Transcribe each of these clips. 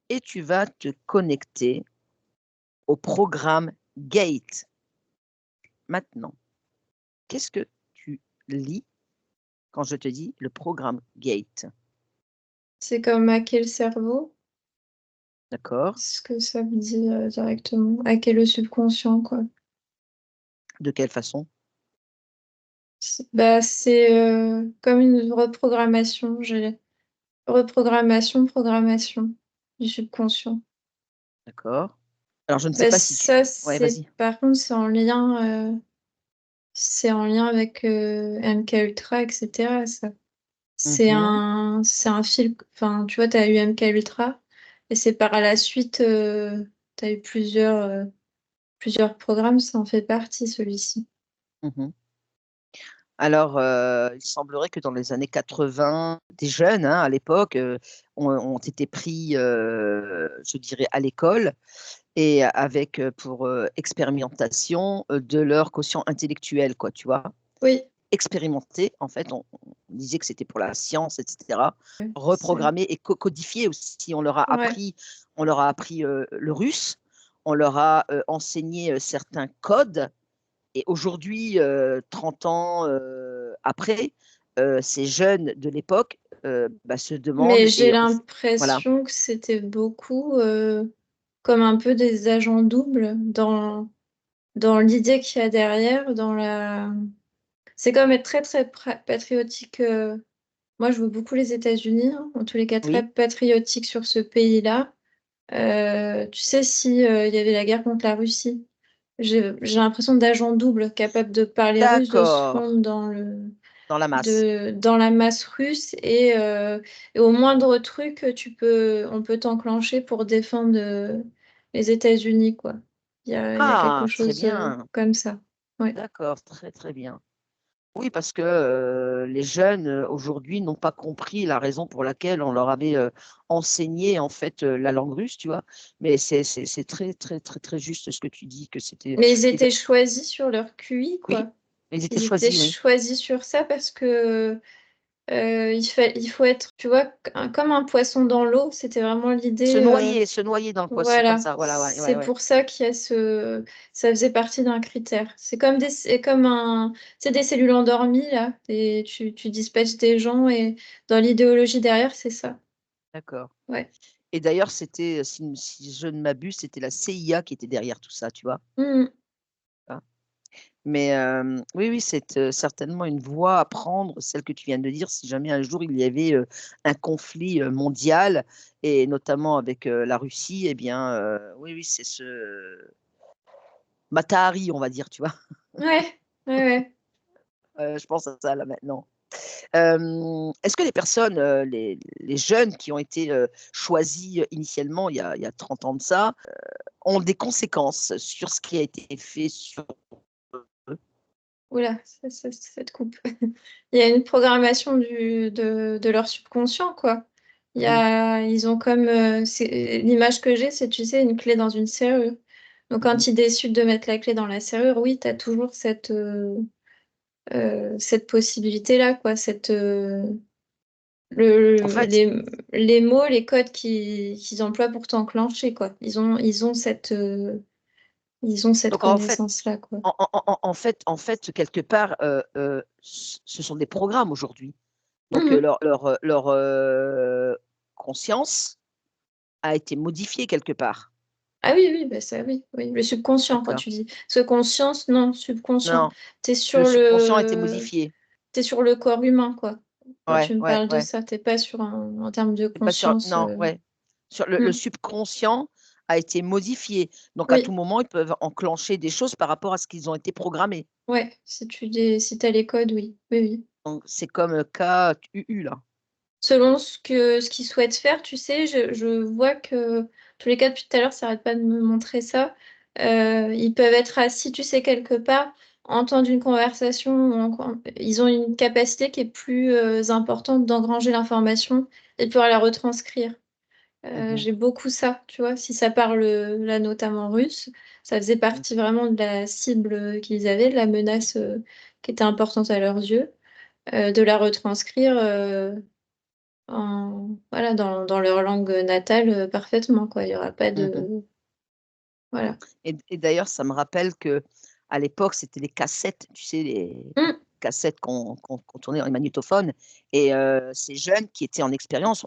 et tu vas te connecter au programme GATE. Maintenant, qu'est-ce que tu lis quand je te dis le programme GATE? C'est comme hacker le cerveau, D'accord? ce que ça me dit directement. Hacker le subconscient, quoi. De quelle façon? Bah, c'est comme une reprogrammation. Programmation du subconscient. D'accord. Alors je ne sais Bah, pas si tu ça, ouais, c'est vas-y. par contre, c'est en lien avec MK Ultra, etc. Ça. Mmh. C'est un fil. Enfin, tu vois, tu as eu MK Ultra et c'est par la suite, tu as eu plusieurs programmes, ça en fait partie, celui-ci. Mmh. Alors, il semblerait que dans les années 80, des jeunes, hein, à l'époque, ont été pris, je dirais à l'école et avec, pour, expérimentation, de leur quotient intellectuel quoi, tu vois? Oui, Expérimenter, en fait, on disait que c'était pour la science et cetera. c'est. Reprogrammer et codifier aussi. Ouais. On leur a appris, le russe, on leur a, enseigné, certains codes et aujourd'hui, 30 ans, après, ces jeunes de l'époque, bah, se Mais demandent j'ai et voilà. l'impression que c'était beaucoup comme un peu des agents doubles dans l'idée qu'il y a derrière, dans la. C'est comme être très très patriotique. Moi, je veux beaucoup les États-Unis, hein, en tous les cas très Oui, patriotique sur ce pays-là. Tu sais, si il y avait la guerre contre la Russie, j'ai l'impression d'agents doubles capables de parler russe, de se d'accord, fondre dans la masse. dans la masse russe et au moindre truc, on peut t'enclencher pour défendre les États-Unis, quoi. Il y a quelque Ah, très chose bien, comme ça. Ouais. d'accord, très, très bien. Oui, parce que, les jeunes, aujourd'hui n'ont pas compris la raison pour laquelle on leur avait, enseigné en fait, la langue russe, tu vois? Mais c'est très, très, très, très juste ce que tu dis que c'était Mais ils et de étaient choisis sur leur QI, oui, quoi. ils étaient Ils étaient choisis, oui. choisis sur ça parce que il faut être, tu vois, comme un poisson dans l'eau. C'était vraiment l'idée. Se noyer dans le poisson comme Voilà, ça, voilà, ouais, ouais, c'est ouais. pour ça qu'il y a ça faisait partie d'un critère. C'est comme c'est des cellules endormies là, et tu dispatches des gens et dans l'idéologie derrière, c'est ça. D'accord Ouais. et d'ailleurs, c'était, si je ne m'abuse, c'était la CIA qui était derrière tout ça, tu vois? Mhm. Hein? Mais oui, oui, c'est, certainement une voie à prendre, celle que tu viens de dire, si jamais un jour il y avait, un conflit, mondial et notamment avec, la Russie et bien, oui, oui, c'est ce Mata Hari, on va dire, tu vois? Ouais, ouais, ouais. Je pense à ça là maintenant. Est-ce que les personnes, les jeunes qui ont été, choisis, initialement il y a 30 ans de ça, ont des conséquences sur ce qui a été fait sur eux? Oula, ça te coupe. Il y a une programmation de leur subconscient, quoi. Mmh. Ils ont comme, l'image que j'ai, c'est, tu sais, une clé dans une serrure. Donc, Mmh. quand ils décident de mettre la clé dans la serrure, oui, tu as toujours cette possibilité-là, quoi. En fait Les mots, les codes qu'ils emploient pour t'enclencher, quoi. Ils ont cette donc en fait connaissance-là, quoi. en fait, quelque part, ce sont des programmes aujourd'hui. Donc Mhm. conscience a été modifiée quelque part. Ah oui, oui, bah ça, oui, oui. Le subconscient, quand D'accord. tu dis. Parce que conscience, non, subconscient. Non, T'es le sur subconscient a été modifié. t'es sur le corps humain, quoi. Quand Ouais, tu me ouais, parles de ouais. ça, t'es pas en termes de C'est pas sur conscience. non, ouais. Sur le Hmm. subconscient a été modifié. Donc à tout Oui, moment, ils peuvent enclencher des choses par rapport à ce qu'ils ont été programmés. ouais. Si t'as les codes, oui. Oui, oui. Donc c'est comme, KUU là. Selon ce qu'ils souhaitent faire, tu sais, je vois que, tous les cas, depuis tout à l'heure, ça arrête pas de me montrer ça. Ils peuvent être assis, tu sais, quelque part, entendre une conversation, ils ont une capacité qui est plus importante d'engranger l'information et de pouvoir la retranscrire. Mmh. J'ai beaucoup ça, tu vois. Si ça parle là notamment russe, ça faisait Mmh. partie vraiment de la cible qu'ils avaient, de la menace qui était importante à leurs yeux, de la retranscrire voilà, dans leur langue natale parfaitement, quoi. Il n'y aura pas Mmh. de... Voilà. Et d'ailleurs, ça me rappelle que à l'époque, c'était les cassettes, tu sais, les Mm. cassettes qu'on tournait dans les magnétophones et ces jeunes qui étaient en expérience,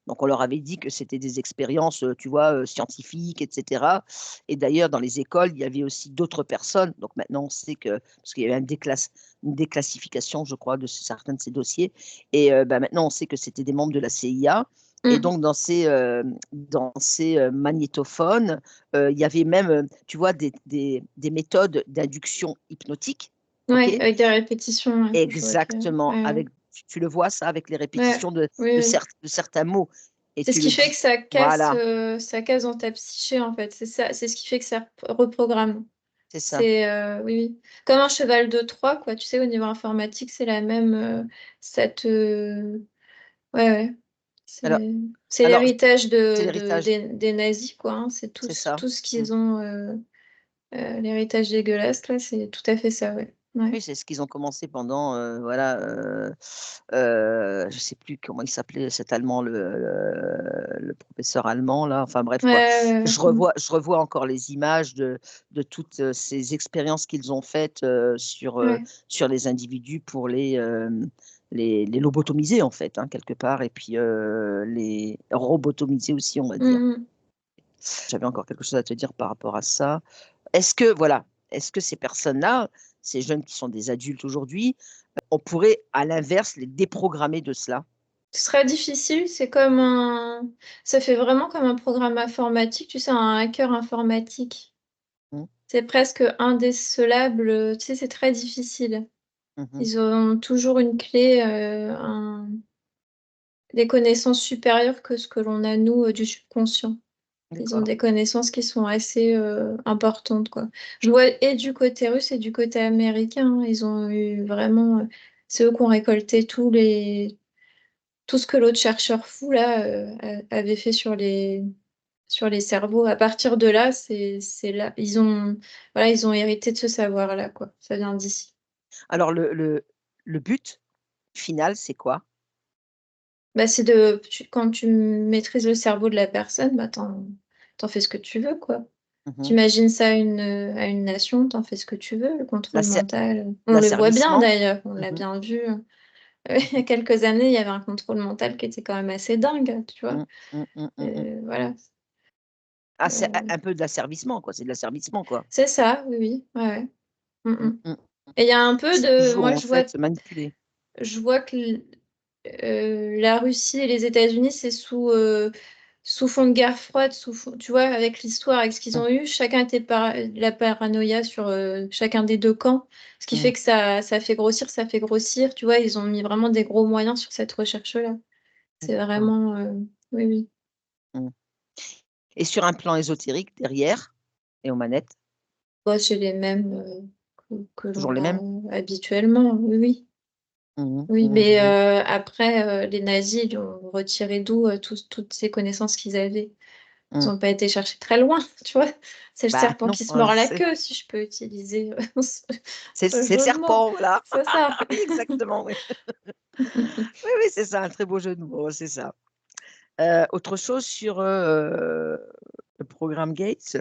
donc on leur avait dit que c'était des expériences, tu vois, scientifiques et cetera et d'ailleurs dans les écoles, il y avait aussi d'autres personnes, donc maintenant on sait que parce qu'il y avait une déclassification, je crois, de certains de ces dossiers et bah, maintenant on sait que c'était des membres de la CIA et Mm. donc dans ces magnétophones, il y avait même, tu vois, des méthodes d'induction hypnotique, OK? Ouais, avec des répétitions, ouais. Je vois que... Exactement, ouais, avec tu le vois ça avec les ouais. répétitions Oui, oui. de certains mots et C'est ce tu qui le fait dis que voilà, ça casse dans ta psyché, en fait. C'est ça, c'est ce qui fait que ça reprogramme. c'est ça. C'est, oui, oui. Comme un cheval de Troie, quoi. Tu sais, au niveau informatique, c'est la même. Ça te. Ouais, ouais. Alors C'est alors l'héritage c'est l'héritage, des nazis, quoi. Hein. C'est c'est ça. tout ce Mmh. qu'ils ont. L'héritage dégueulasse, là, c'est tout à fait ça, ouais. Ouais. Oui, c'est ce qu'ils ont commencé pendant, voilà, je sais plus comment il s'appelait cet Allemand, le professeur allemand là, enfin bref Ouais, quoi. ouais, ouais. Je revois encore les images de toutes, ces expériences qu'ils ont faites, Ouais. sur les individus pour les lobotomiser en fait, hein, quelque part et puis, les robotomiser aussi, on va dire. Mhm. J'avais encore quelque chose à te dire par rapport à ça. Est-ce que ces personnes-là, ces jeunes qui sont des adultes aujourd'hui, on pourrait à l'inverse les déprogrammer de cela? Ce sera difficile, c'est comme un... Ça fait vraiment comme un programme informatique, tu sais, un hacker informatique. Mmh. C'est presque indécelable, tu sais, c'est très difficile. Mmh mh. Ils ont toujours une clé, des connaissances supérieures que ce que l'on a, nous, du subconscient. Ils ont D'accord. des connaissances qui sont assez importantes, quoi. Je vois et du côté russe et du côté américain, hein. Ils ont eu vraiment... c'est eux qui ont récolté tout ce que l'autre chercheur fou, là, avait fait sur les cerveaux. À partir de là, c'est là. Voilà, ils ont hérité de ce savoir-là, quoi. Ça vient d'ici. Alors le but final, c'est quoi? Bah, quand tu maîtrises le cerveau de la personne, bah, t'en fais ce que tu veux, quoi. Mmh mh. T'imagines ça à une nation, t'en fais ce que tu veux, le contrôle L'asser mental. On le voit bien l'asservissement? d'ailleurs, on Mmh l'a mh. bien vu. Mmh Il y a mh. quelques années, il y avait un contrôle mental qui était quand même assez dingue, tu vois. Mmh. Mmh mh, mmh mh. Voilà. Ah, c'est Euh, un peu de l'asservissement, quoi, c'est de l'asservissement, quoi. c'est ça, oui, oui. Ouais, ouais. Mm, Mmh mm. mh. Et il y a un peu C'est de... toujours Moi, en fait manipuler. je vois que la Russie et les États-Unis, c'est sous fond de guerre froide, tu vois, avec l'histoire, avec ce qu'ils Mmh. ont eu, chacun était la paranoïa sur chacun des deux camps, ce qui Mmh. fait que ça fait grossir, tu vois, ils ont mis vraiment des gros moyens sur cette recherche-là. C'est D'accord. vraiment, oui, oui. Mmh. Et sur un plan ésotérique derrière et aux manettes, Bon, c'est les mêmes que toujours l'on les mêmes? a habituellement, oui, oui. Mmh mh. Oui, Mmh mh, mais mmh mh. après, les nazis, ils ont retiré d'où toutes ces connaissances qu'ils avaient. Ils Mmh. n'ont pas été chercher très loin, tu vois. C'est le Bah serpent non, qui se mord la c'est queue, si je peux utiliser ce c'est le jeu de mots. serpent, voilà. C'est ça. Oui, exactement, oui. Oui, oui, c'est ça, un très beau jeu de mots, c'est ça. Autre chose sur, le programme Gates?